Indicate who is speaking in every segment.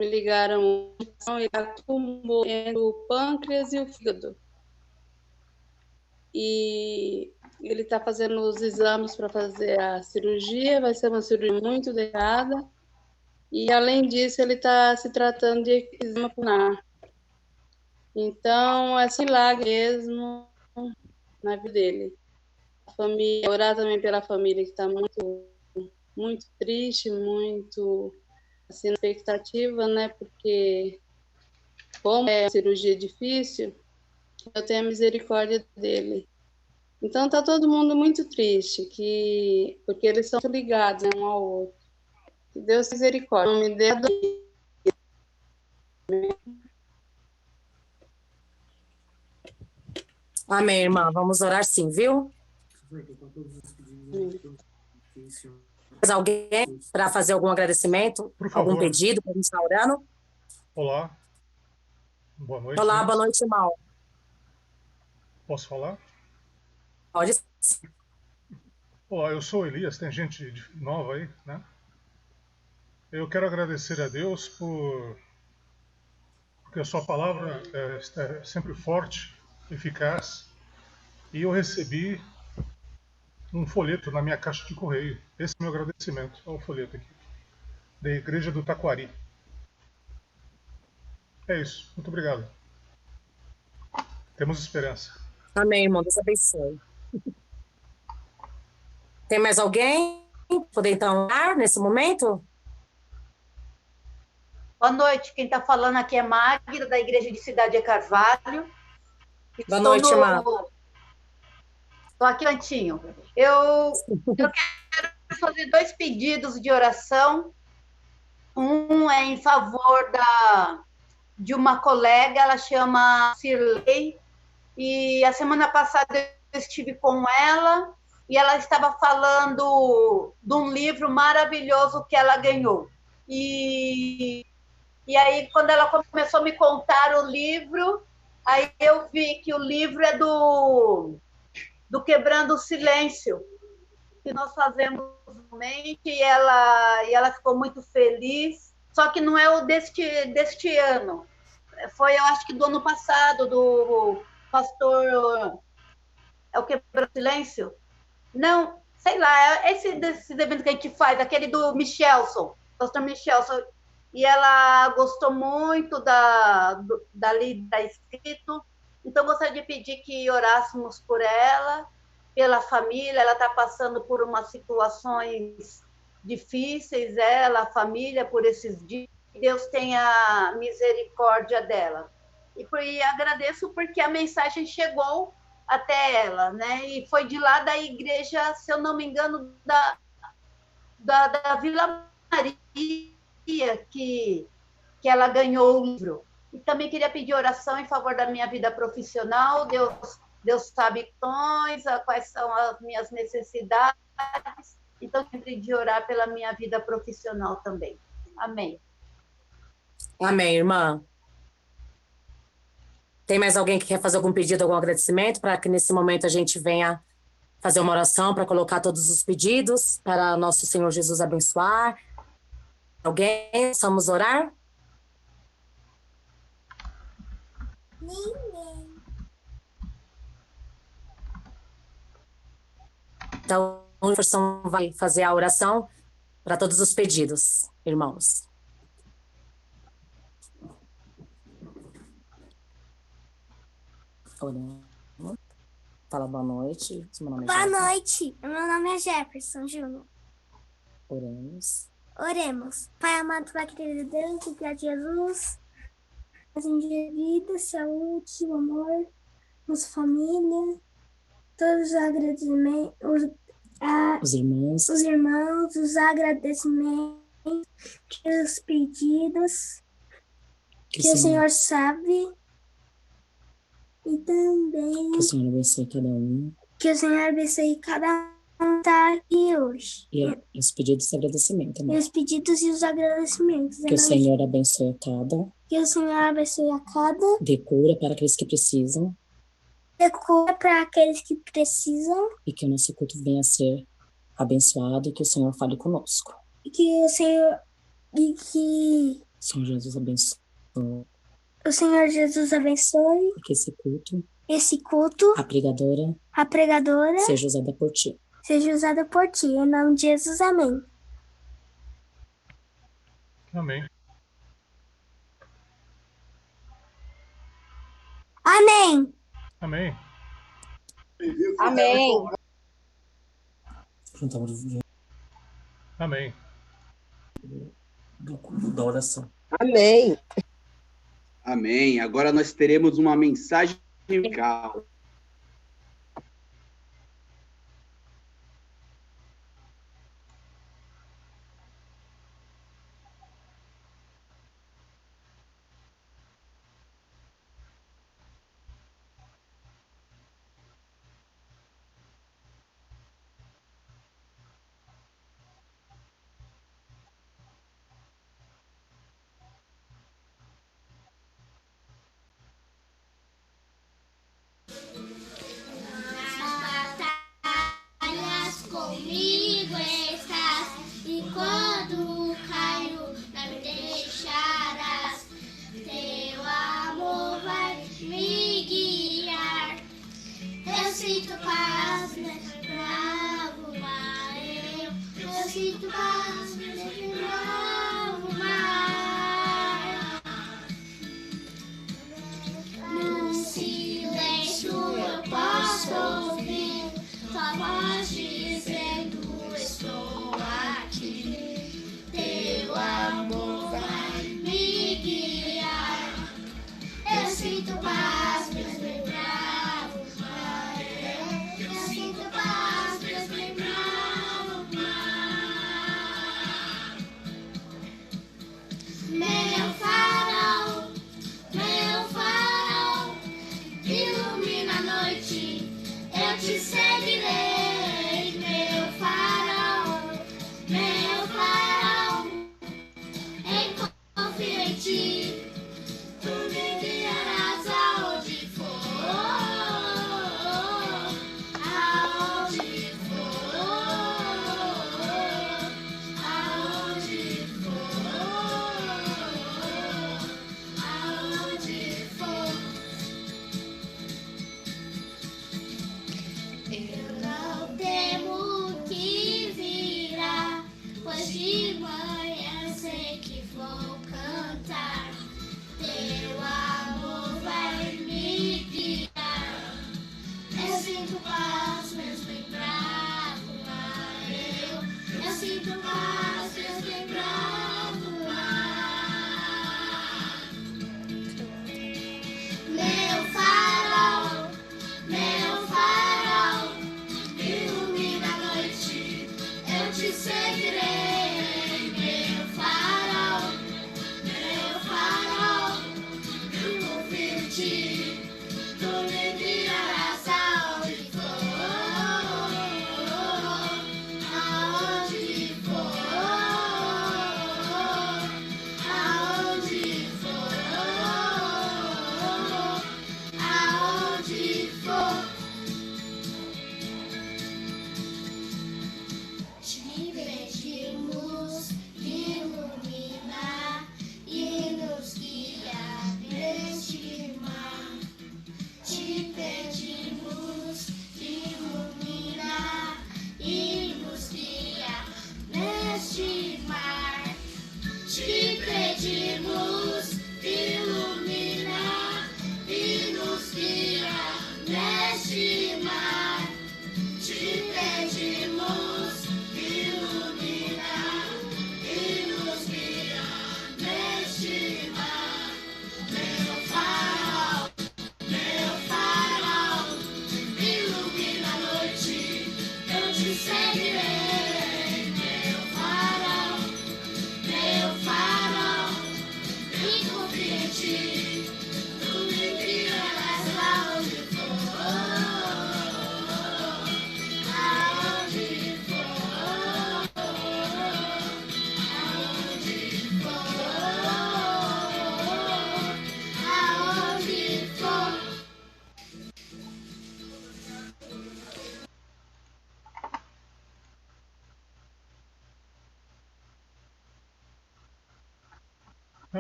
Speaker 1: Me ligaram, ele está com tumor entre o pâncreas e o fígado. E ele está fazendo os exames para fazer a cirurgia, vai ser uma cirurgia muito delicada. E, além disso, ele está se tratando de eczema pulmonar. Então, é um milagre mesmo na vida dele. A família, orar também pela família que está muito, muito triste, muito assim, na expectativa, né? Porque, como é uma cirurgia difícil, eu tenho a misericórdia dele. Então, está todo mundo muito triste, porque eles são ligados, né, um ao outro. Que Deus misericórdia. Não me dê dor.
Speaker 2: Amém, irmã. Vamos orar sim, viu? Mais alguém para fazer algum agradecimento?
Speaker 3: Por favor.
Speaker 2: Algum pedido para a gente estar orando?
Speaker 3: Olá. Boa noite.
Speaker 2: Olá, boa noite, irmão.
Speaker 3: Posso falar?
Speaker 2: Pode.
Speaker 3: Olá, eu sou Elias, tem gente nova aí, né? Eu quero agradecer a Deus porque a sua palavra é sempre forte, eficaz, e eu recebi um folheto na minha caixa de correio. Esse é o meu agradecimento ao folheto aqui, da Igreja do Taquari. É isso, muito obrigado. Temos esperança.
Speaker 2: Amém, irmão. Deus abençoe. Tem mais alguém? Poder então orar nesse momento?
Speaker 4: Boa noite, quem está falando aqui é Magda, da Igreja de Cidade de Carvalho.
Speaker 2: Boa noite, irmã.
Speaker 4: Estou aqui cantinho. Eu quero fazer 2 pedidos de oração. Um é em favor de uma colega, ela chama Cirlei, e a semana passada eu estive com ela, e ela estava falando de um livro maravilhoso que ela ganhou. E aí, quando ela começou a me contar o livro, aí eu vi que o livro é do Quebrando o Silêncio, que nós fazemos realmente, e ela ficou muito feliz. Só que não é o deste ano. Foi, eu acho que do ano passado, do pastor... É o Quebrando o Silêncio? Não, sei lá, é desses eventos que a gente faz, aquele do Michelson, pastor Michelson. E ela gostou muito dali da escrito. Então, gostaria de pedir que orássemos por ela, pela família. Ela está passando por umas situações difíceis, ela, a família, por esses dias. Deus tenha misericórdia dela. E agradeço porque a mensagem chegou até ela, né? E foi de lá da igreja, se eu não me engano, da Vila Maria, que ela ganhou o livro. E também queria pedir oração em favor da minha vida profissional. Deus sabe quais são as minhas necessidades. Então, sempre de orar pela minha vida profissional também. Amém.
Speaker 2: Amém, irmã. Tem mais alguém que quer fazer algum pedido, algum agradecimento, para que nesse momento a gente venha fazer uma oração para colocar todos os pedidos para nosso Senhor Jesus abençoar? Alguém? Vamos orar?
Speaker 5: Ninguém.
Speaker 2: Então, a Jefferson vai fazer a oração para todos os pedidos, irmãos. Oremos. Fala boa noite.
Speaker 5: Boa noite. Meu nome é Jefferson Júnior.
Speaker 2: Oremos.
Speaker 5: Oremos. Pai amado, Pai querido Deus, obrigado Jesus. De vida, saúde, o amor, nossa família, todos os agradecimentos, os irmãos, os agradecimentos, os pedidos que o Senhor sabe. E também
Speaker 2: que o Senhor abençoe cada um.
Speaker 5: Que o Senhor abençoe cada um tá aqui hoje.
Speaker 2: E os pedidos e agradecimento. Né?
Speaker 5: E os pedidos e os agradecimentos.
Speaker 2: Que o Senhor abençoe a cada.
Speaker 5: Que o Senhor abençoe a cada.
Speaker 2: Dê cura para aqueles que precisam.
Speaker 5: Dê cura para aqueles que precisam.
Speaker 2: E que o nosso culto venha a ser abençoado e que o Senhor fale conosco.
Speaker 5: E que o Senhor... E que
Speaker 2: Senhor Jesus abençoe
Speaker 5: O Senhor Jesus abençoe
Speaker 2: esse culto,
Speaker 5: a pregadora,
Speaker 2: seja usada por ti.
Speaker 5: seja usada por ti. Em nome de Jesus, amém.
Speaker 3: Amém.
Speaker 5: Amém.
Speaker 3: Amém.
Speaker 4: Amém.
Speaker 3: Amém.
Speaker 2: Da oração.
Speaker 6: Amém.
Speaker 7: Amém. Agora nós teremos uma mensagem musical.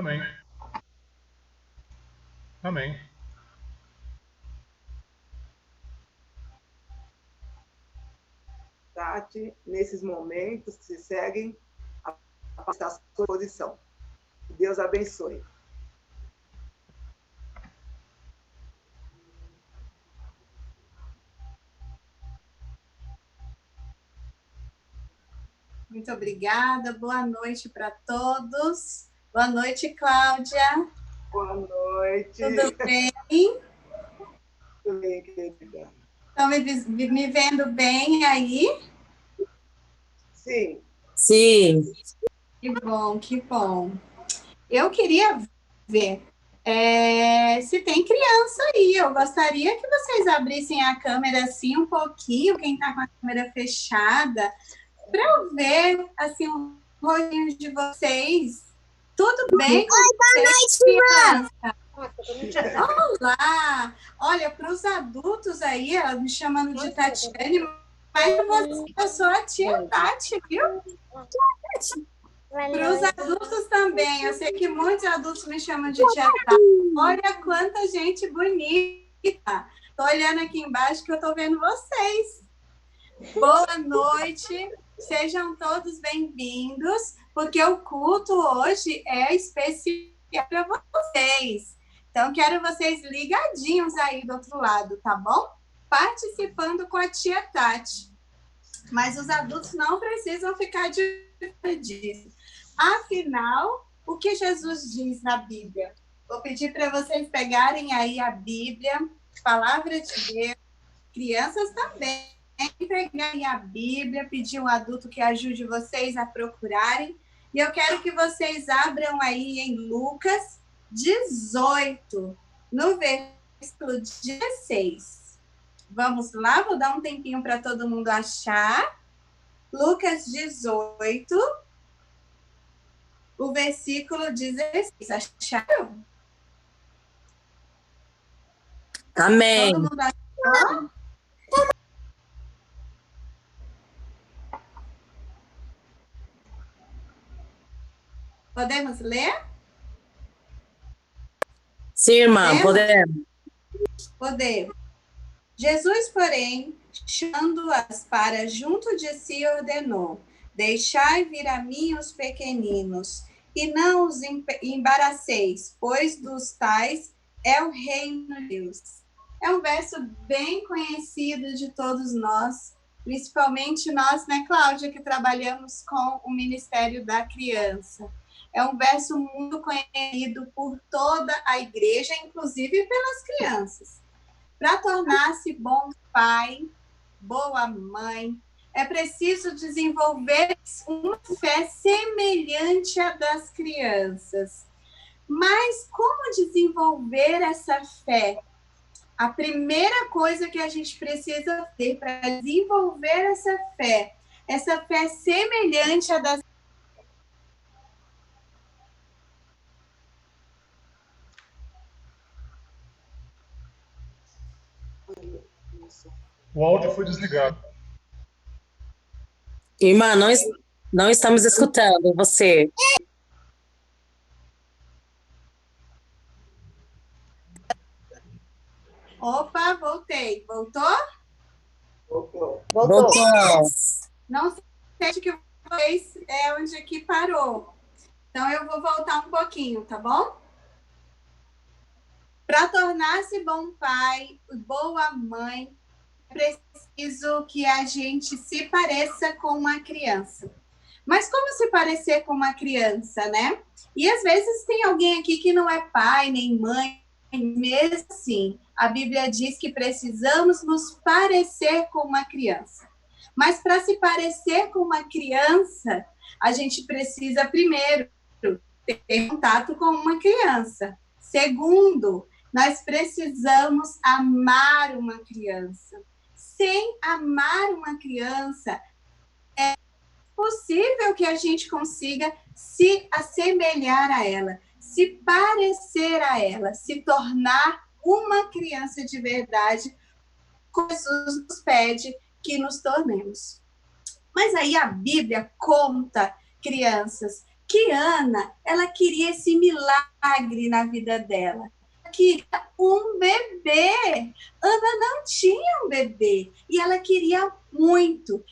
Speaker 3: Amém. Amém.
Speaker 6: Tati, nesses momentos que se seguem, a sua posição. Deus abençoe.
Speaker 8: Muito obrigada. Boa noite para todos. Boa noite, Cláudia.
Speaker 6: Boa noite.
Speaker 8: Tudo bem?
Speaker 6: Tudo bem, querida.
Speaker 8: Estão me vendo bem aí?
Speaker 6: Sim.
Speaker 2: Sim.
Speaker 8: Que bom, que bom. Eu queria ver se tem criança aí. Eu gostaria que vocês abrissem a câmera assim um pouquinho, quem está com a câmera fechada, para eu ver assim um rostinho de vocês. Tudo bem com vocês, criança? Olá! Olha, para os adultos aí, ela me chamando de Tatiane, mas eu sou a tia Tati, viu? Para os adultos também. Eu sei que muitos adultos me chamam de tia Tati. Olha quanta gente bonita. Estou olhando aqui embaixo que eu estou vendo vocês. Boa noite. Sejam todos bem-vindos, porque o culto hoje é especial para vocês. Então, quero vocês ligadinhos aí do outro lado, tá bom? Participando com a tia Tati. Mas os adultos não precisam ficar de fora disso. Afinal, o que Jesus diz na Bíblia? Vou pedir para vocês pegarem aí a Bíblia, Palavra de Deus, crianças também. Pegarem a Bíblia, pedir um adulto que ajude vocês a procurarem. E eu quero que vocês abram aí em Lucas 18, no versículo 16. Vamos lá, vou dar um tempinho para todo mundo achar. Lucas 18, o versículo 16. Acharam?
Speaker 2: Amém.
Speaker 8: Todo mundo achou? Podemos ler?
Speaker 2: Sim, irmã, podemos.
Speaker 8: Podemos. Jesus, porém, chamando-as para junto de si, ordenou: deixai vir a mim os pequeninos, e não os embaraceis, pois dos tais é o reino de Deus. É um verso bem conhecido de todos nós, principalmente nós, né, Cláudia, que trabalhamos com o Ministério da Criança. É um verso muito conhecido por toda a igreja, inclusive pelas crianças. Para tornar-se bom pai, boa mãe, é preciso desenvolver uma fé semelhante à das crianças. Mas como desenvolver essa fé? A primeira coisa que a gente precisa ter para desenvolver essa fé semelhante à das
Speaker 3: O áudio foi desligado.
Speaker 2: Irmã, não estamos escutando você.
Speaker 8: Opa, voltei. Voltou?
Speaker 2: Voltou.
Speaker 8: Não sei o que vocês onde aqui parou. Então, eu vou voltar um pouquinho, tá bom? Para tornar-se bom pai, boa mãe, é preciso que a gente se pareça com uma criança. Mas como se parecer com uma criança, né? E às vezes tem alguém aqui que não é pai nem mãe, mesmo assim, a Bíblia diz que precisamos nos parecer com uma criança. Mas para se parecer com uma criança, a gente precisa, primeiro, ter contato com uma criança. Segundo, nós precisamos amar uma criança. Sem amar uma criança, é possível que a gente consiga se assemelhar a ela, se parecer a ela, se tornar uma criança de verdade, como Jesus nos pede que nos tornemos. Mas aí a Bíblia conta, crianças, que Ana, ela queria esse milagre na vida dela. Ela queria um bebê. Ana não tinha um bebê e ela queria muito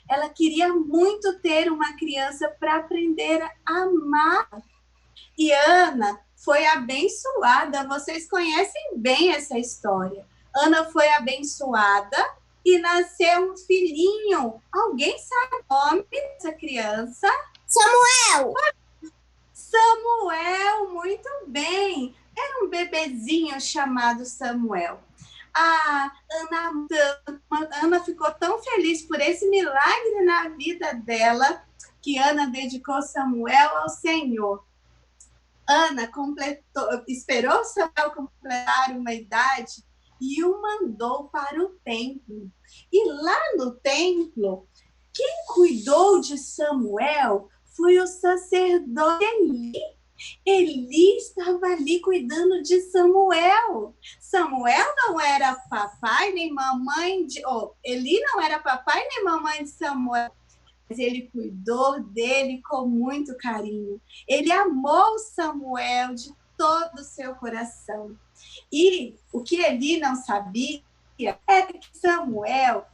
Speaker 8: ter uma criança para aprender a amar. E Ana foi abençoada, vocês conhecem bem essa história. Ana foi abençoada e nasceu um filhinho. Alguém sabe o nome dessa criança?
Speaker 5: Samuel!
Speaker 8: Samuel, muito bem. Era um bebezinho chamado Samuel. A Ana ficou tão feliz por esse milagre na vida dela que Ana dedicou Samuel ao Senhor. Ana esperou Samuel completar uma idade e o mandou para o templo. E lá no templo, quem cuidou de Samuel foi o sacerdote Eli. Eli estava ali cuidando de Samuel. Samuel não era papai nem mamãe de... Eli não era papai nem mamãe de Samuel. Mas ele cuidou dele com muito carinho. Ele amou Samuel de todo o seu coração. E o que Eli não sabia era que Samuel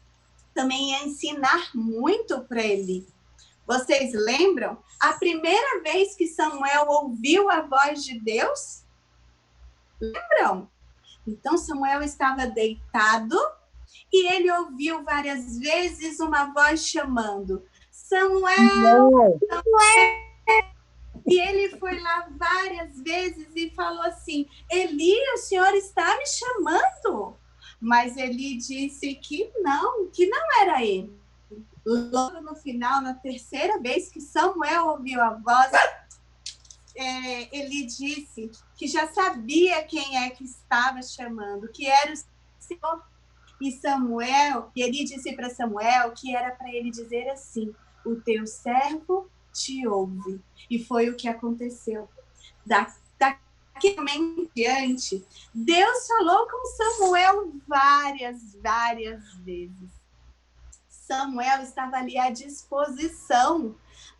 Speaker 8: também ia ensinar muito para Eli. Vocês lembram? A primeira vez que Samuel ouviu a voz de Deus? Lembram? Então Samuel estava deitado e ele ouviu várias vezes uma voz chamando: Samuel, Samuel. E ele foi lá várias vezes e falou assim: Eli, o senhor está me chamando? Mas Eli disse que não era ele. Logo no final, na terceira vez que Samuel ouviu a voz, Eli disse que já sabia quem é que estava chamando, que era o Senhor. E Eli disse para Samuel que era para ele dizer assim: o teu servo te ouve. E foi o que aconteceu. Daqui em diante, Deus falou com Samuel várias vezes. Samuel estava ali à disposição.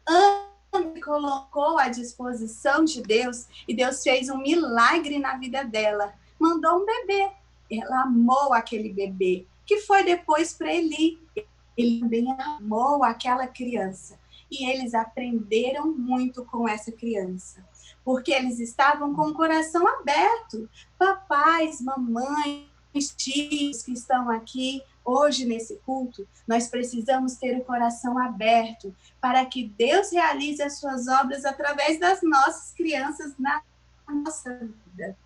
Speaker 8: Ana colocou à disposição de Deus e Deus fez um milagre na vida dela. Mandou um bebê. Ela amou aquele bebê, que foi depois para Eli. Ele também amou aquela criança. E eles aprenderam muito com essa criança, porque eles estavam com o coração aberto. Papais, mamães, tios que estão aqui hoje nesse culto, nós precisamos ter o coração aberto para que Deus realize as suas obras através das nossas crianças na nossa vida.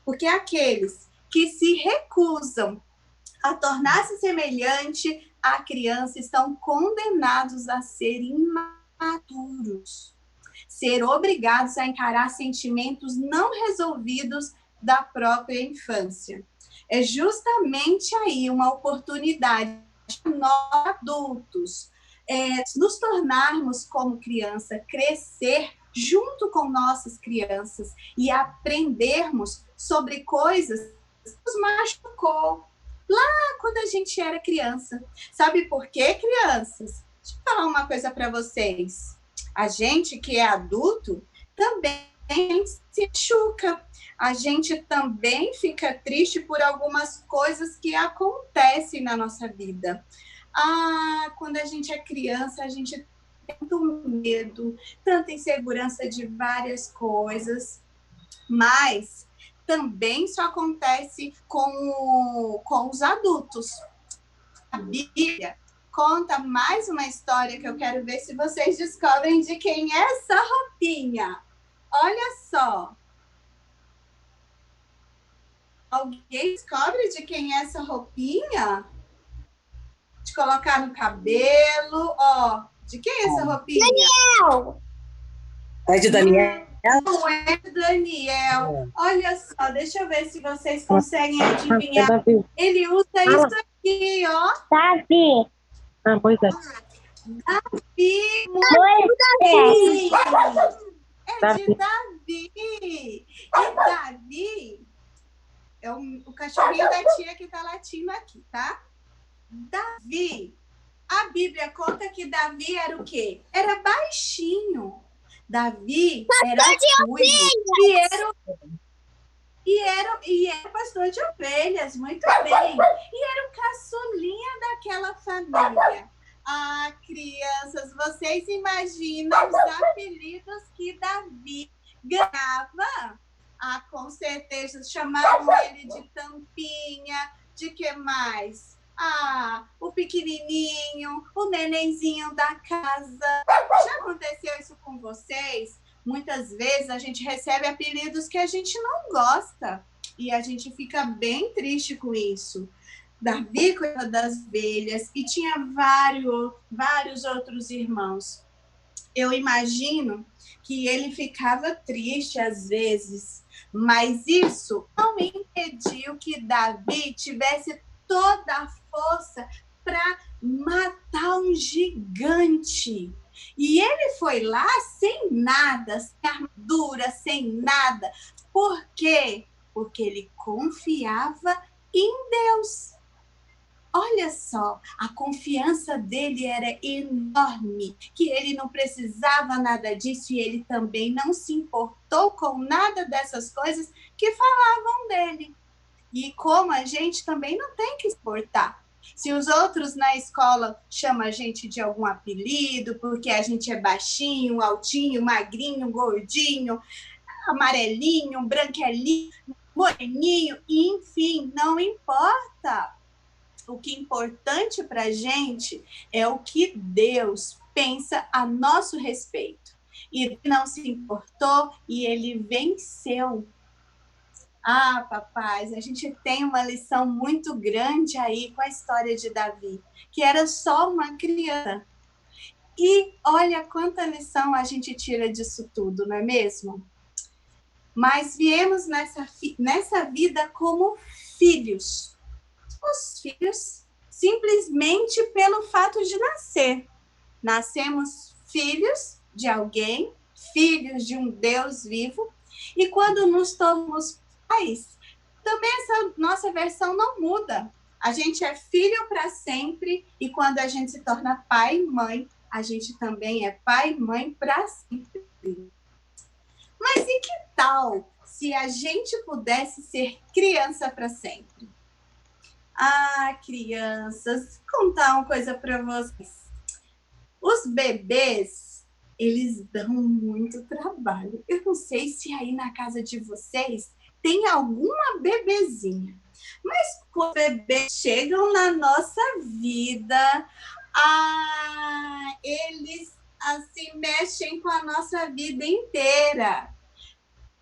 Speaker 8: Porque aqueles que se recusam a tornar-se semelhante à criança estão condenados a ser imaturos, ser obrigados a encarar sentimentos não resolvidos da própria infância. É justamente aí uma oportunidade de nós adultos nos tornarmos como criança, crescer junto com nossas crianças e aprendermos sobre coisas que nos machucou lá quando a gente era criança. Sabe por quê, crianças? Deixa eu falar uma coisa para vocês. A gente que é adulto também se machuca. A gente também fica triste por algumas coisas que acontecem na nossa vida. Quando a gente é criança, a gente tem tanto medo, tanta insegurança de várias coisas, mas também isso acontece com os adultos. A Bíblia conta mais uma história que eu quero ver se vocês descobrem de quem é essa roupinha. Olha só. Alguém descobre de quem é essa roupinha? De colocar no cabelo. Ó, de quem é essa roupinha?
Speaker 5: Daniel!
Speaker 2: É de Daniel?
Speaker 8: Não é de Daniel. Olha só, deixa eu ver se vocês conseguem adivinhar. Ele usa isso aqui, ó.
Speaker 5: Davi!
Speaker 2: Moisés.
Speaker 8: Davi!
Speaker 5: Moisés!
Speaker 8: É de Davi! E Davi é o cachorrinho da tia que tá latindo aqui, tá? Davi, a Bíblia conta que Davi era o quê? Era baixinho. Davi era ruivo e era pastor de ovelhas, muito bem. E era o caçulinha daquela família. Ah, crianças, vocês imaginam os apelidos que Davi ganhava? Ah, com certeza chamavam ele de Tampinha, de que mais? Ah, o pequenininho, o nenenzinho da casa. Já aconteceu isso com vocês? Muitas vezes a gente recebe apelidos que a gente não gosta e a gente fica bem triste com isso. Davi cuidava das ovelhas e tinha vários outros irmãos. Eu imagino que ele ficava triste às vezes, mas isso não impediu que Davi tivesse toda a força para matar um gigante. E ele foi lá sem nada, sem armadura, sem nada. Por quê? Porque ele confiava em Deus. Olha só, a confiança dele era enorme, que ele não precisava nada disso e ele também não se importou com nada dessas coisas que falavam dele. E como a gente também não tem que se importar. Se os outros na escola chamam a gente de algum apelido, porque a gente é baixinho, altinho, magrinho, gordinho, amarelinho, branquelinho, moreninho, enfim, não importa. O que é importante para a gente é o que Deus pensa a nosso respeito. E ele não se importou e ele venceu. Ah, papais, a gente tem uma lição muito grande aí com a história de Davi, que era só uma criança. E olha quanta lição a gente tira disso tudo, não é mesmo? Mas viemos nessa vida como filhos. Os filhos, simplesmente pelo fato de nascer. Nascemos filhos de alguém, filhos de um Deus vivo, e quando nos tornamos pais, também essa nossa versão não muda. A gente é filho para sempre, e quando a gente se torna pai e mãe, a gente também é pai e mãe para sempre. Mas e que tal se a gente pudesse ser criança para sempre? Ah, crianças, vou contar uma coisa para vocês. Os bebês, eles dão muito trabalho. Eu não sei se aí na casa de vocês tem alguma bebezinha. Mas quando os bebês chegam na nossa vida, eles assim mexem com a nossa vida inteira.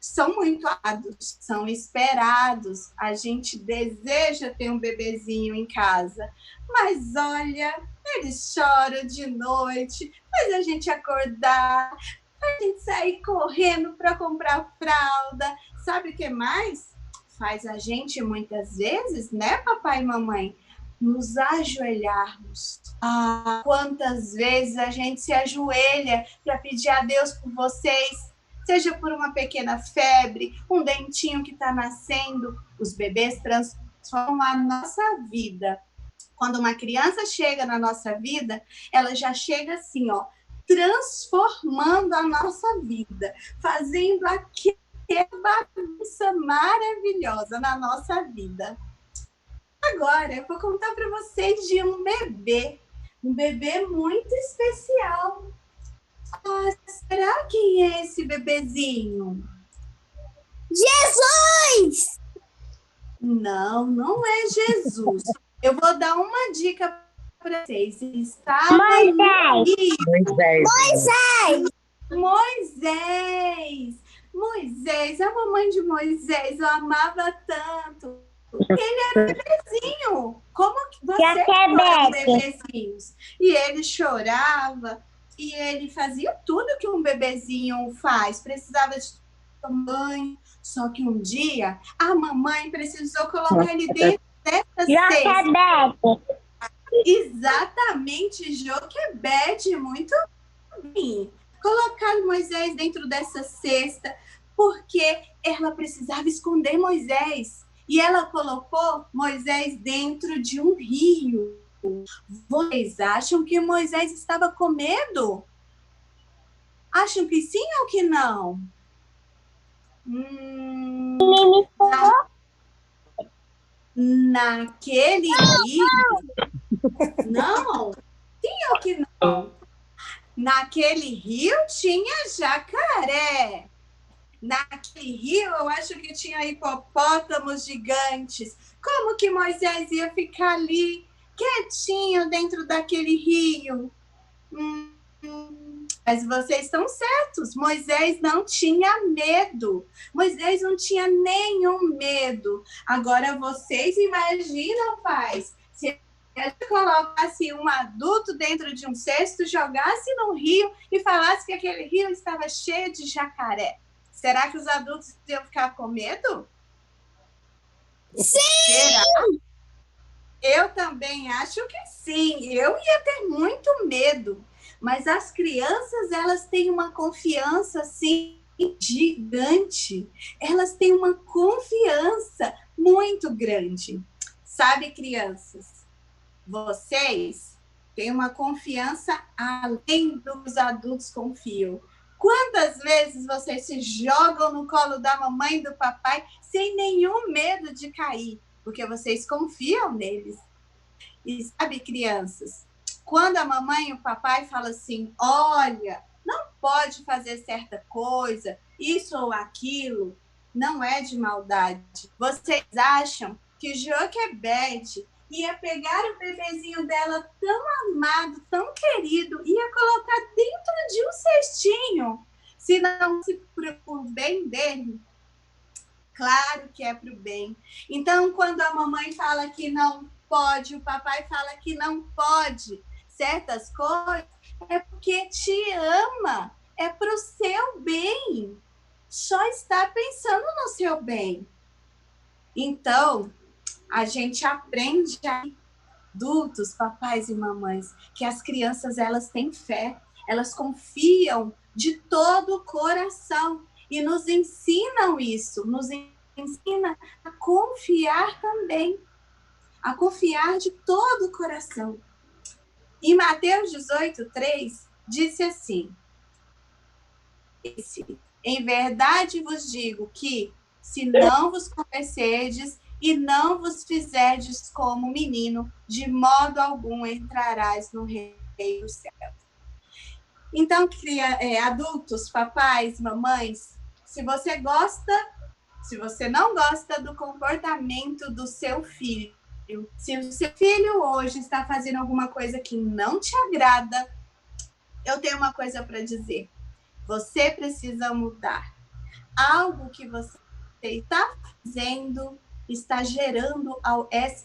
Speaker 8: São muito amados, são esperados. A gente deseja ter um bebezinho em casa. Mas olha, eles choram de noite, faz a gente acordar, a gente sair correndo para comprar fralda. Sabe o que mais? Faz a gente, muitas vezes, né, papai e mamãe, nos ajoelharmos. Ah, quantas vezes a gente se ajoelha para pedir a Deus por vocês, seja por uma pequena febre, um dentinho que está nascendo. Os bebês transformam a nossa vida. Quando uma criança chega na nossa vida, ela já chega assim, ó, transformando a nossa vida, fazendo aquela bagunça maravilhosa na nossa vida. Agora, eu vou contar para vocês de um bebê muito especial. Ah, será quem é esse bebezinho?
Speaker 5: Jesus!
Speaker 8: Não, não é Jesus. Eu vou dar uma dica para vocês. Ele está Moisés, a mamãe de Moisés, eu amava tanto. Ele era bebezinho. Como que você era bebezinhos? E ele chorava, e ele fazia tudo que um bebezinho faz. Precisava de banho. Só que um dia, a mamãe precisou colocar ele dentro dessa cesta. Exatamente, Joquebede, muito bem. Colocaram Moisés dentro dessa cesta, porque ela precisava esconder Moisés. E ela colocou Moisés dentro de um rio. Vocês acham que Moisés estava com medo? Acham que sim ou que não? Naquele rio? Não. Sim ou que não? Naquele rio tinha jacaré. Naquele rio, eu acho que tinha hipopótamos gigantes. Como que Moisés ia ficar ali, quietinho, dentro daquele rio? Mas vocês estão certos. Moisés não tinha medo. Moisés não tinha nenhum medo. Agora, vocês imaginam, pais, se eu colocasse um adulto dentro de um cesto, jogasse no rio e falasse que aquele rio estava cheio de jacaré. Será que os adultos iam ficar com medo?
Speaker 5: Sim!
Speaker 8: Será? Eu também acho que sim. Eu ia ter muito medo. Mas as crianças, elas têm uma confiança, assim, gigante. Elas têm uma confiança muito grande. Sabe, crianças? Vocês têm uma confiança além do que os adultos confiam. Quantas vezes vocês se jogam no colo da mamãe e do papai sem nenhum medo de cair, porque vocês confiam neles? E sabe, crianças, quando a mamãe e o papai falam assim, olha, não pode fazer certa coisa, isso ou aquilo, não é de maldade. Vocês acham que Joquebede ia pegar o bebezinho dela tão amado, tão querido, ia colocar dentro de um cestinho, se não se por bem dele? Claro que é para o bem. Então, quando a mamãe fala que não pode, o papai fala que não pode certas coisas, é porque te ama, é para o seu bem. Só está pensando no seu bem. Então, a gente aprende aí, adultos, papais e mamães, que as crianças, elas têm fé, elas confiam de todo o coração e nos ensinam isso, nos ensina a confiar também, a confiar de todo o coração. Em Mateus 18:3, disse assim, em verdade vos digo que, se não vos conhecerdes e não vos fizerdes como menino, de modo algum entrarás no reino dos céus. Então, adultos, papais, mamães, se você não gosta do comportamento do seu filho, se o seu filho hoje está fazendo alguma coisa que não te agrada, eu tenho uma coisa para dizer. Você precisa mudar. Algo que você está fazendo está gerando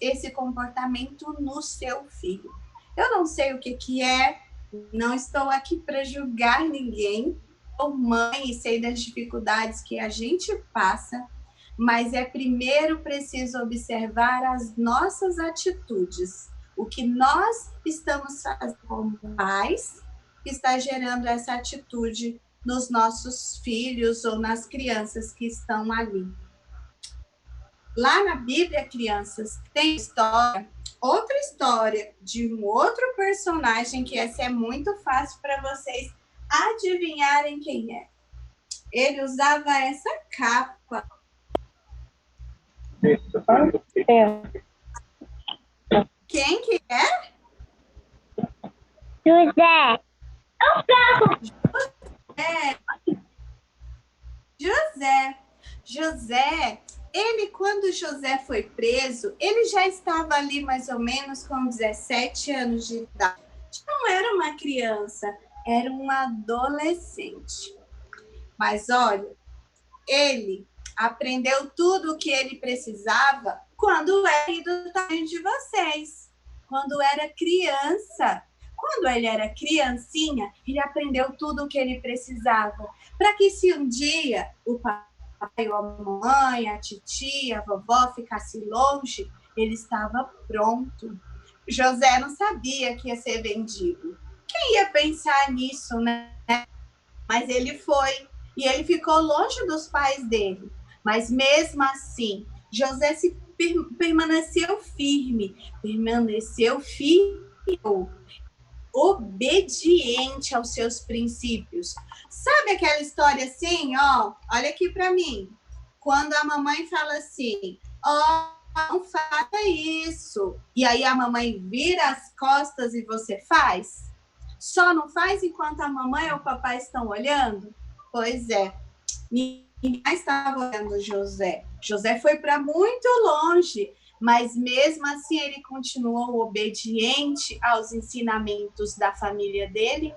Speaker 8: esse comportamento no seu filho. Eu não sei o que é, não estou aqui para julgar ninguém, sou mãe e sei das dificuldades que a gente passa, mas primeiro preciso observar as nossas atitudes. O que nós estamos fazendo como pais está gerando essa atitude nos nossos filhos ou nas crianças que estão ali. Lá na Bíblia, crianças, tem outra história de um outro personagem que essa é muito fácil para vocês adivinharem quem é. Ele usava essa capa. Quem que é?
Speaker 5: José.
Speaker 8: José, quando José foi preso, ele já estava ali mais ou menos com 17 anos de idade. Não era uma criança, era um adolescente. Mas olha, ele aprendeu tudo o que ele precisava quando era do tamanho de vocês, quando era criança. Quando ele era criancinha, ele aprendeu tudo o que ele precisava, para que se um dia o papai ou a mamãe, a titia, a vovó ficasse longe, ele estava pronto. José não sabia que ia ser vendido. Quem ia pensar nisso, né? Mas ele foi, e ele ficou longe dos pais dele. Mas mesmo assim, José permaneceu firme, permaneceu fiel. obediente aos seus princípios. Sabe aquela história assim, ó? Olha aqui para mim. Quando a mamãe fala assim, ó, não faça isso. E aí a mamãe vira as costas e você faz? Só não faz enquanto a mamãe ou o papai estão olhando? Pois é. Ninguém estava olhando José. José foi para muito longe, mas mesmo assim ele continuou obediente aos ensinamentos da família dele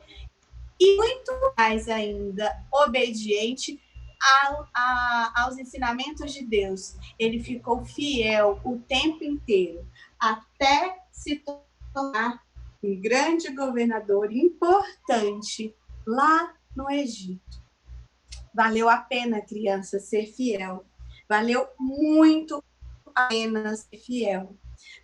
Speaker 8: e muito mais ainda obediente aos ensinamentos de Deus. Ele ficou fiel o tempo inteiro, até se tornar um grande governador importante lá no Egito. Valeu a pena, criança, ser fiel. Valeu muito a pena ser fiel.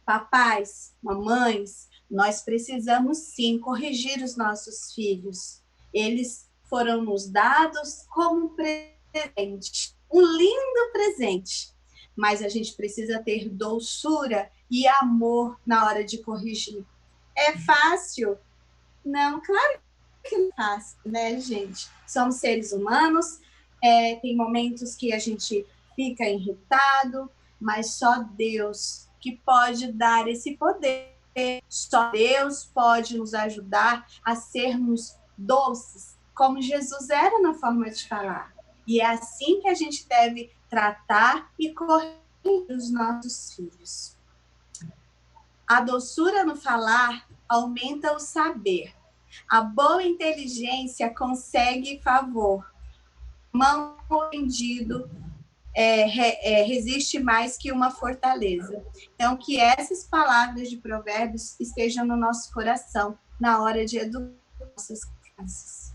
Speaker 8: Papais, mamães, nós precisamos sim corrigir os nossos filhos. Eles foram nos dados como um presente, um lindo presente. Mas a gente precisa ter doçura e amor na hora de corrigir. É fácil? Não, claro que não é fácil, né, gente? Somos seres humanos, tem momentos que a gente fica irritado, mas só Deus que pode dar esse poder. Só Deus pode nos ajudar a sermos doces, como Jesus era na forma de falar. E é assim que a gente deve tratar e corrigir os nossos filhos. A doçura no falar aumenta o saber. A boa inteligência consegue favor. Mal entendido resiste mais que uma fortaleza. Então, que essas palavras de Provérbios estejam no nosso coração na hora de educar nossas crianças.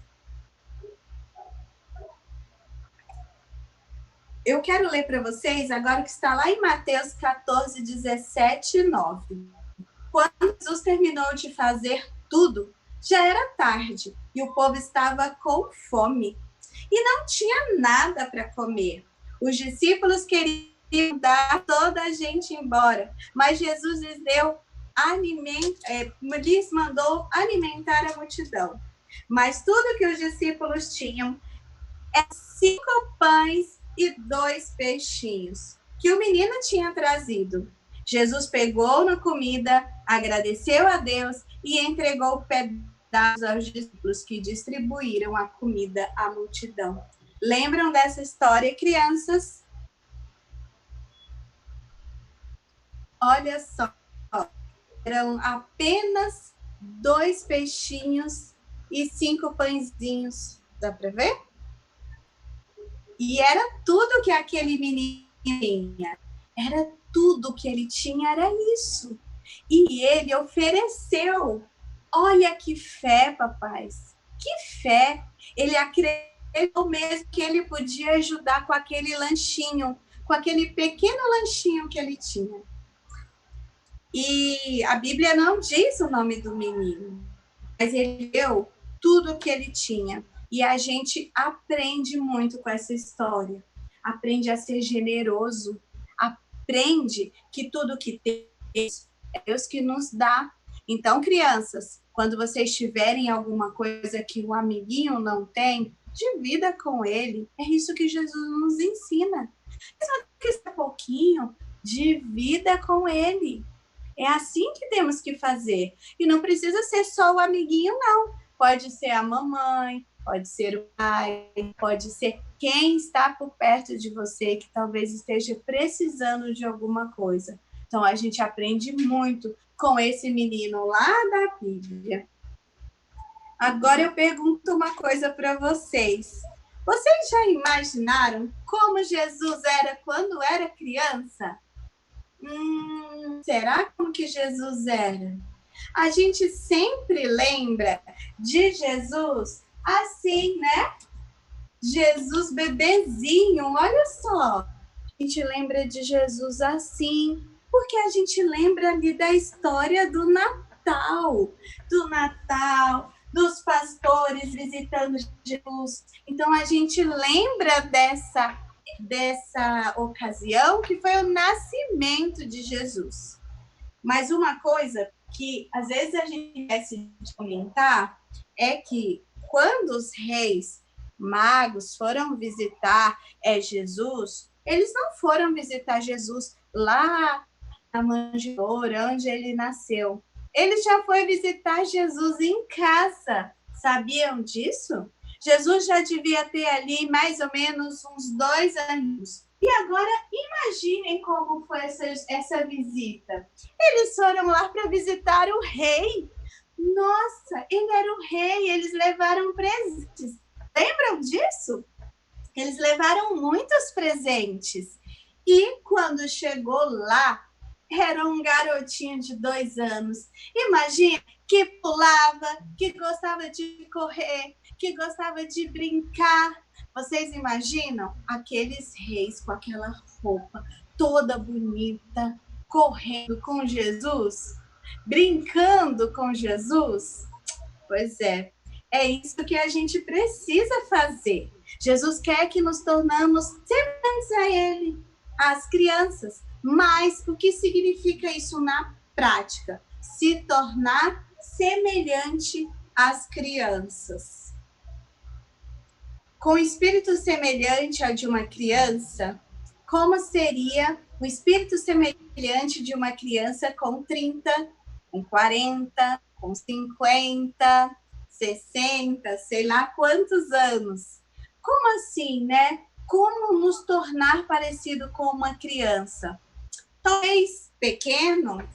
Speaker 8: Eu quero ler para vocês agora o que está lá em Mateus 14, 17 e 9. Quando Jesus terminou de fazer tudo, já era tarde e o povo estava com fome e não tinha nada para comer. Os discípulos queriam mandar toda a gente embora, mas Jesus lhes mandou alimentar a multidão. Mas tudo que os discípulos tinham eram 5 pães e 2 peixinhos que o menino tinha trazido. Jesus pegou na comida, agradeceu a Deus e entregou pedaços aos discípulos que distribuíram a comida à multidão. Lembram dessa história, crianças? Olha só, eram apenas 2 peixinhos e 5 pãezinhos. Dá para ver? E era tudo que aquele menino tinha. Era tudo que ele tinha, era isso. E ele ofereceu. Olha que fé, papais. Que fé. Ele acreditou mesmo que ele podia ajudar com aquele lanchinho, com aquele pequeno lanchinho que ele tinha. E a Bíblia não diz o nome do menino, mas ele deu tudo o que ele tinha. E a gente aprende muito com essa história. Aprende a ser generoso. Aprende que tudo que tem é Deus que nos dá. Então, crianças, quando vocês tiverem alguma coisa que o amiguinho não tem, divida com ele. É isso que Jesus nos ensina. Mesmo que seja pouquinho, divida com ele. É assim que temos que fazer. E não precisa ser só o amiguinho, não. Pode ser a mamãe, pode ser o pai, pode ser quem está por perto de você que talvez esteja precisando de alguma coisa. Então, a gente aprende muito com esse menino lá da Bíblia. Agora eu pergunto uma coisa para vocês. Vocês já imaginaram como Jesus era quando era criança? Será como que Jesus era? A gente sempre lembra de Jesus assim, né? Jesus bebezinho, olha só. A gente lembra de Jesus assim, porque a gente lembra ali da história do Natal, dos pastores visitando Jesus. Então, a gente lembra dessa ocasião que foi o nascimento de Jesus. Mas uma coisa que às vezes a gente esquece de comentar é que quando os reis magos foram visitar Jesus, eles não foram visitar Jesus lá na manjedoura, onde ele nasceu. Ele já foi visitar Jesus em casa. Sabiam disso? Jesus já devia ter ali mais ou menos uns 2 anos. E agora, imaginem como foi essa visita. Eles foram lá para visitar o rei. Nossa, ele era o rei, eles levaram presentes. Lembram disso? Eles levaram muitos presentes. E quando chegou lá, era um garotinho de 2 anos. Imagina, que pulava, que gostava de correr, que gostava de brincar. Vocês imaginam aqueles reis com aquela roupa toda bonita, correndo com Jesus, brincando com Jesus? Pois é isso que a gente precisa fazer. Jesus quer que nos tornamos semelhantes a Ele, as crianças. Mas o que significa isso na prática? Se tornar semelhante às crianças. Com o espírito semelhante ao de uma criança, como seria o espírito semelhante de uma criança com 30, com 40, com 50, 60, sei lá quantos anos? Como assim, né? Como nos tornar parecido com uma criança? Talvez pequeno,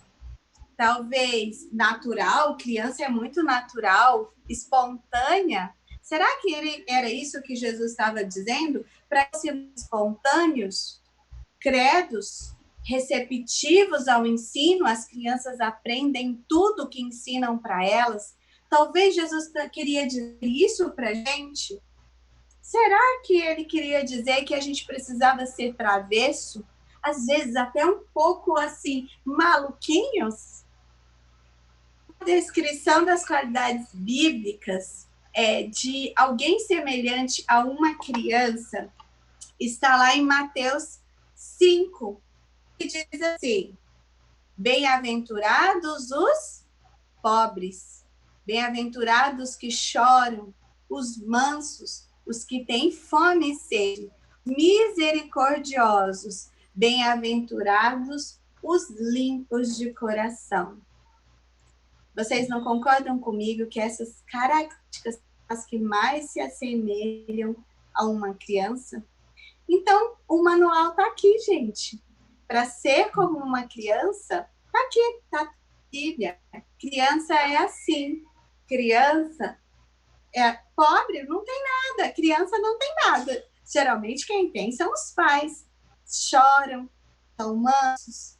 Speaker 8: talvez natural, criança é muito natural, espontânea. Será que era isso que Jesus estava dizendo? Para sermos espontâneos, credos, receptivos ao ensino, as crianças aprendem tudo que ensinam para elas. Talvez Jesus queria dizer isso para a gente. Será que ele queria dizer que a gente precisava ser travesso? Às vezes até um pouco assim, maluquinhos? A descrição das qualidades bíblicas de alguém semelhante a uma criança está lá em Mateus 5, que diz assim: bem-aventurados os pobres, bem-aventurados que choram, os mansos, os que têm fome e sede, misericordiosos, bem-aventurados os limpos de coração. Vocês não concordam comigo que essas características são as que mais se assemelham a uma criança? Então, o manual está aqui, gente. Para ser como uma criança, está aqui, está a Bíblia. Criança é assim. Criança é pobre, não tem nada. Criança não tem nada. Geralmente quem tem são os pais. Choram, são mansos,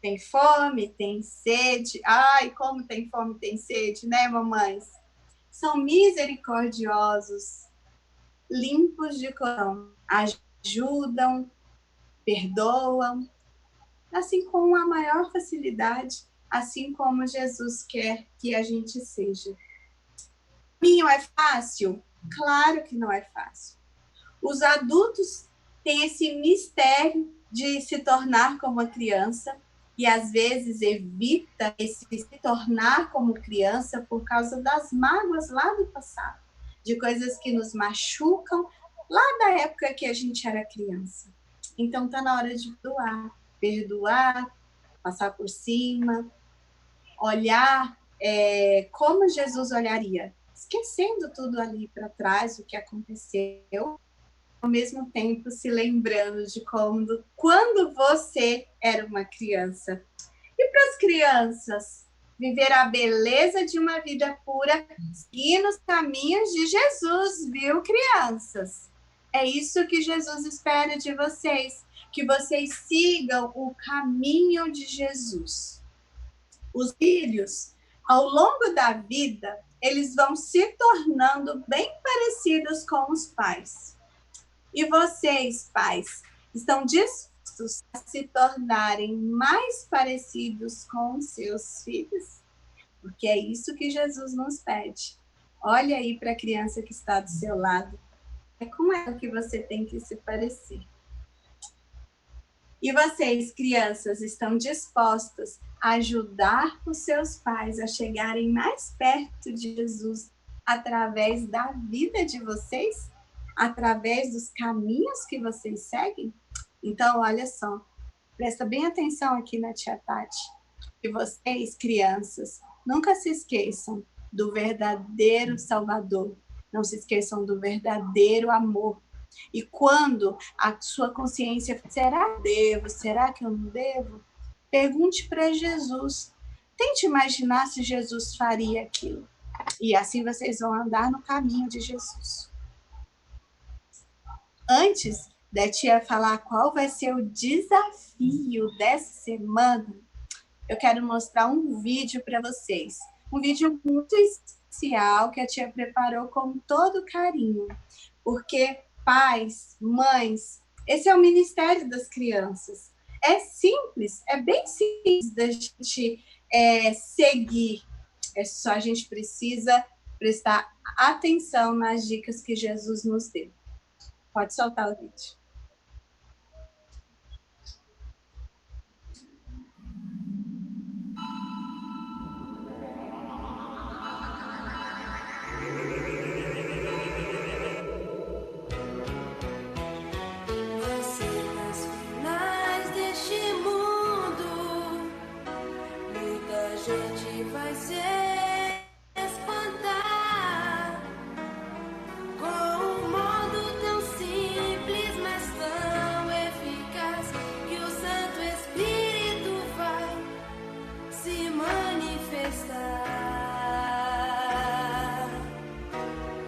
Speaker 8: tem fome, tem sede. Ai, como tem fome, tem sede, né, mamães? São misericordiosos, limpos de coração, ajudam, perdoam, assim com a maior facilidade, assim como Jesus quer que a gente seja. O caminho é fácil? Claro que não é fácil. Os adultos têm esse mistério de se tornar como uma criança e às vezes evita esse se tornar como criança por causa das mágoas lá do passado, de coisas que nos machucam lá da época que a gente era criança. Então está na hora de perdoar, passar por cima, olhar como Jesus olharia, esquecendo tudo ali para trás, o que aconteceu, ao mesmo tempo se lembrando de quando você era uma criança. E para as crianças, viver a beleza de uma vida pura e nos caminhos de Jesus, viu, crianças? É isso que Jesus espera de vocês, que vocês sigam o caminho de Jesus. Os filhos, ao longo da vida, eles vão se tornando bem parecidos com os pais. E vocês, pais, estão dispostos a se tornarem mais parecidos com os seus filhos? Porque é isso que Jesus nos pede. Olha aí para a criança que está do seu lado. É com ela que você tem que se parecer. E vocês, crianças, estão dispostas a ajudar os seus pais a chegarem mais perto de Jesus através da vida de vocês? Através dos caminhos que vocês seguem? Então, olha só, presta bem atenção aqui na tia Tati. Que vocês, crianças, nunca se esqueçam do verdadeiro Salvador. Não se esqueçam do verdadeiro amor. E quando a sua consciência, será que eu devo? Será que eu não devo? Pergunte para Jesus. Tente imaginar se Jesus faria aquilo. E assim vocês vão andar no caminho de Jesus. Antes da tia falar qual vai ser o desafio dessa semana, eu quero mostrar um vídeo para vocês. Um vídeo muito especial que a tia preparou com todo carinho. Porque pais, mães, esse é o ministério das crianças. É simples, é bem simples da gente seguir. É só a gente precisa prestar atenção nas dicas que Jesus nos deu. Pode soltar o vídeo.
Speaker 9: Vai se espantar com um modo tão simples, mas tão eficaz, que o Santo Espírito vai se manifestar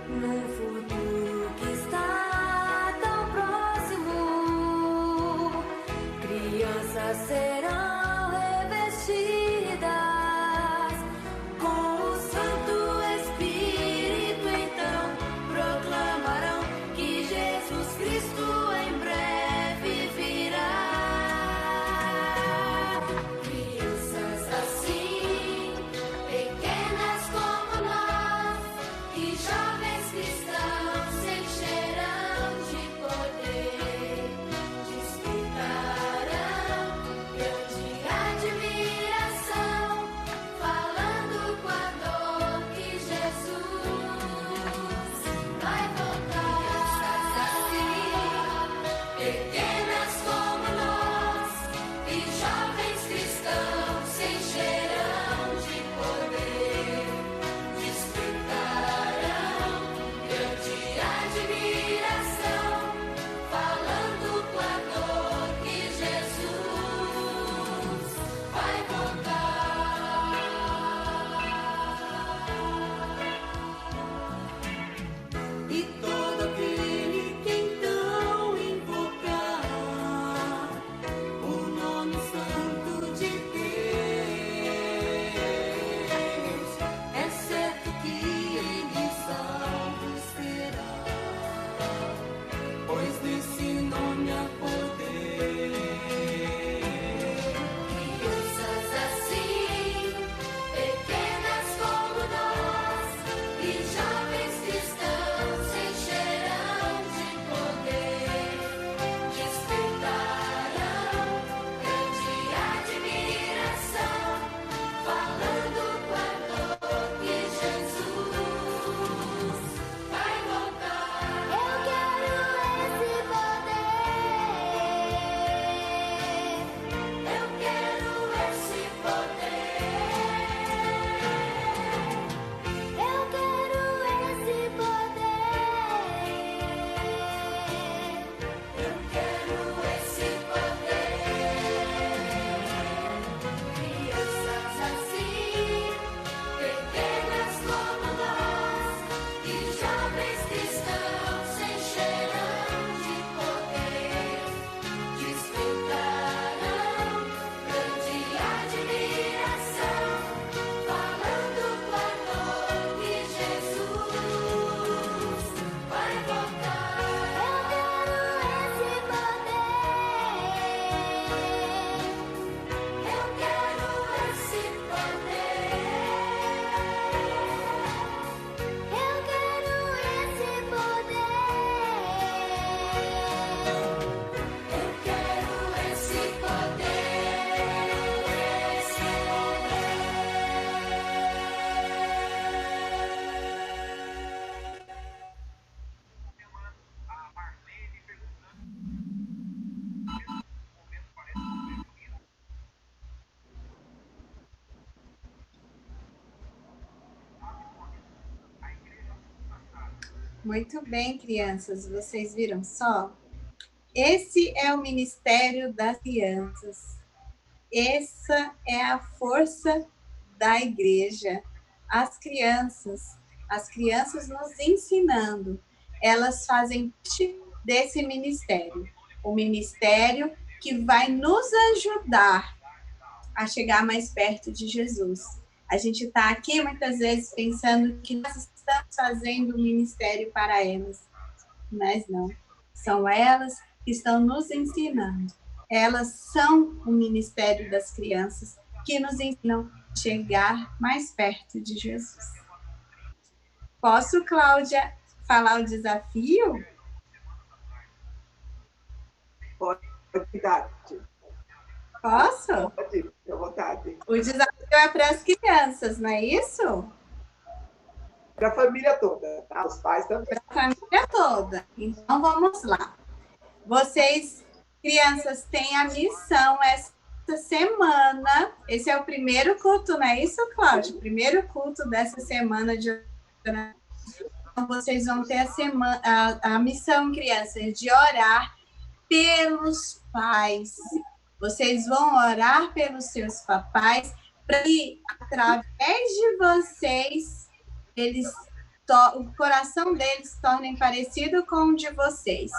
Speaker 9: num futuro que está tão próximo. Crianças serão revestidas eu te
Speaker 8: Muito bem, crianças. Vocês viram só? Esse é o ministério das crianças. Essa é a força da igreja. As crianças nos ensinando. Elas fazem parte desse ministério. O ministério que vai nos ajudar a chegar mais perto de Jesus. A gente está aqui muitas vezes pensando que nós estamos fazendo um ministério para elas, mas não. São elas que estão nos ensinando. Elas são o ministério das crianças que nos ensinam a chegar mais perto de Jesus. Posso, Cláudia, falar o desafio?
Speaker 6: Pode dar.
Speaker 8: Posso?
Speaker 6: Pode, fica à vontade.
Speaker 8: O desafio é para as crianças, não é isso?
Speaker 6: Para a família toda, tá? Os pais também.
Speaker 8: Para a família toda. Então, vamos lá. Vocês, crianças, têm a missão essa semana. Esse é o primeiro culto, não é isso, Cláudia? O primeiro culto dessa semana de oração. Então, vocês vão ter a missão, crianças, de orar pelos pais. Vocês vão orar pelos seus papais para que, através de vocês, o coração deles se tornem parecido com o de vocês.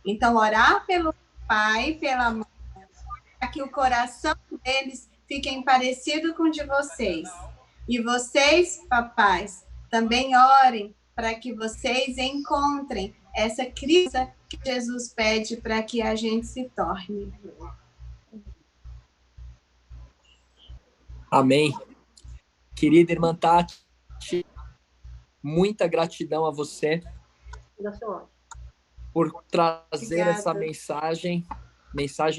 Speaker 8: Então, orar pelo pai, pela mãe, para que o coração deles fiquem parecido com o de vocês. E vocês, papais, também orem para que vocês encontrem essa criança que Jesus pede para que a gente se torne.
Speaker 10: Amém. Querida irmã Tati, muita gratidão a você por trazer
Speaker 8: Obrigada.
Speaker 10: essa mensagem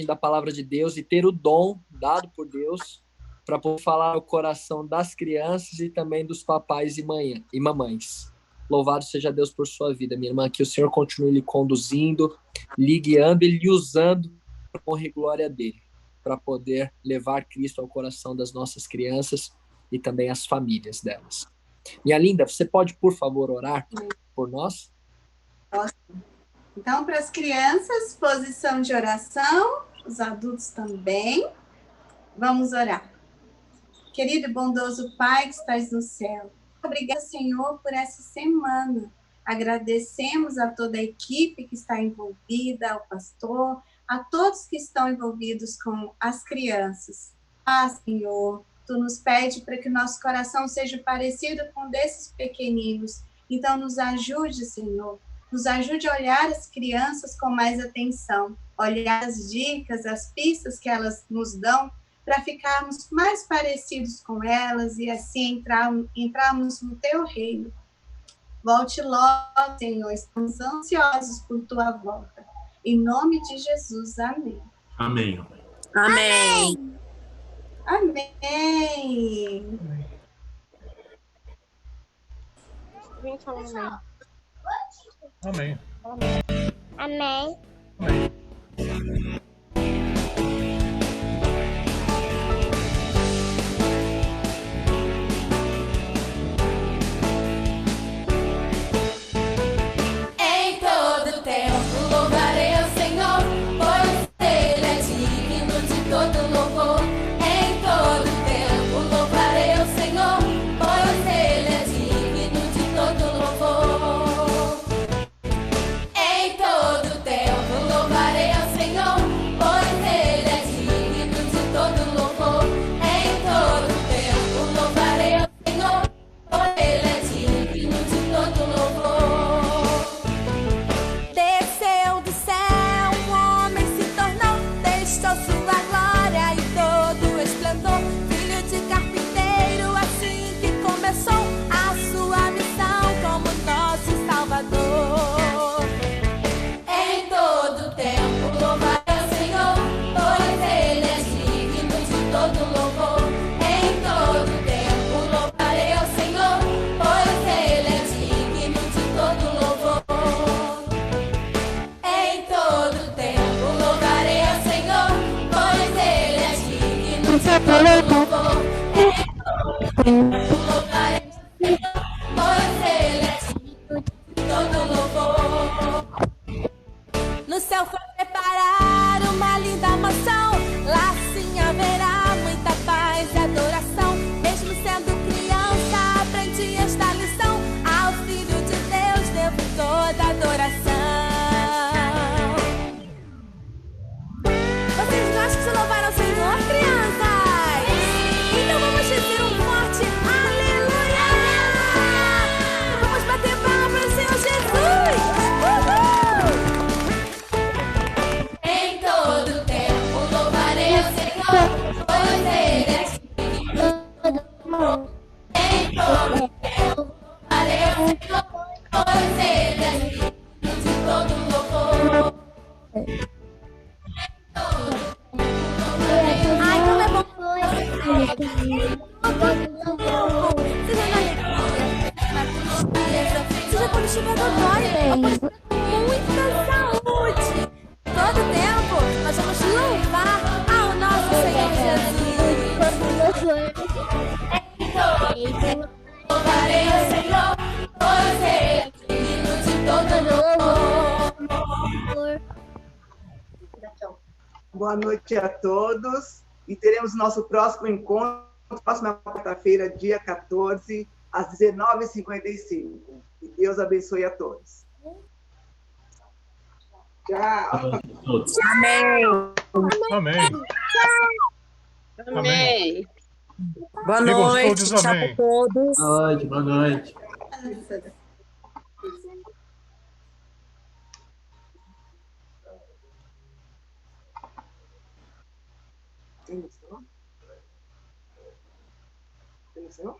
Speaker 10: da palavra de Deus e ter o dom dado por Deus para poder falar o coração das crianças e também dos papais e mamães. Louvado seja Deus por sua vida, minha irmã, que o Senhor continue lhe conduzindo, lhe guiando e lhe usando para honra e glória dele, para poder levar Cristo ao coração das nossas crianças e também as famílias delas. Minha linda, você pode, por favor, orar por nós?
Speaker 8: Posso. Então, para as crianças, posição de oração, os adultos também. Vamos orar. Querido e bondoso Pai que estás no céu, obrigada, Senhor, por essa semana. Agradecemos a toda a equipe que está envolvida, ao pastor, a todos que estão envolvidos com as crianças. Senhor, Tu nos pede para que o nosso coração seja parecido com o desses pequeninos. Então, nos ajude, Senhor. Nos ajude a olhar as crianças com mais atenção, olhar as dicas, as pistas que elas nos dão, para ficarmos mais parecidos com elas e assim entrarmos no Teu reino. Volte logo, Senhor. Estamos ansiosos por Tua volta. Em nome de Jesus, amém.
Speaker 11: Amém.
Speaker 2: Amém.
Speaker 8: Amém.
Speaker 3: Amém.
Speaker 5: Amém.
Speaker 3: Amém.
Speaker 9: Em todo tempo louvarei ao Senhor, pois Ele é digno de todo louvor. Em todo tempo louvarei ao Senhor, pois Ele é digno de todo louvor. Em todo tempo louvarei ao Senhor, pois Ele é digno de todo louvor. Em todo tempo louvarei ao Senhor, pois Ele é digno de todo louvor. Desceu do céu, um homem se tornou, deixou sua glória e todo o esplendor. Filho de carpinteiro, assim que começou a sua missão como nosso Salvador. Em todo tempo louvarei ao Senhor, pois Ele é digno de todo louvor. Em todo tempo louvarei ao Senhor, pois Ele é digno de todo louvor. Em todo tempo louvarei ao Senhor, pois Ele é digno de todo louvor. Em todo tempo louvarei ao Senhor, pois Ele é digno de todo louvor. de louvar ao Senhor, crianças? Então vamos dizer um forte aleluia! Vamos bater palma para o Senhor Jesus! Em todo tempo louvarei ao Senhor, pois Ele é digno. Em todo tempo louvarei ao Senhor, pois Ele é digno de todo louvor. Ai, como é bom! Seja quando estiver dodói, muita saúde. Todo tempo nós vamos louvar ao nosso Senhor Jesus. Louvarei ao Senhor, pois Ele é digno de todo louvor.
Speaker 6: Boa noite a todos. E teremos nosso próximo encontro, próxima quarta-feira, dia 14, às 19h55. Que Deus abençoe a todos. Tchau.
Speaker 2: Amém.
Speaker 3: Amém.
Speaker 1: Amém.
Speaker 2: Boa
Speaker 3: Quem gostou,
Speaker 2: noite.
Speaker 3: diz
Speaker 2: Tchau
Speaker 3: amém.
Speaker 2: para todos.
Speaker 10: Boa noite, boa noite.
Speaker 6: Tem missão? Tem missão?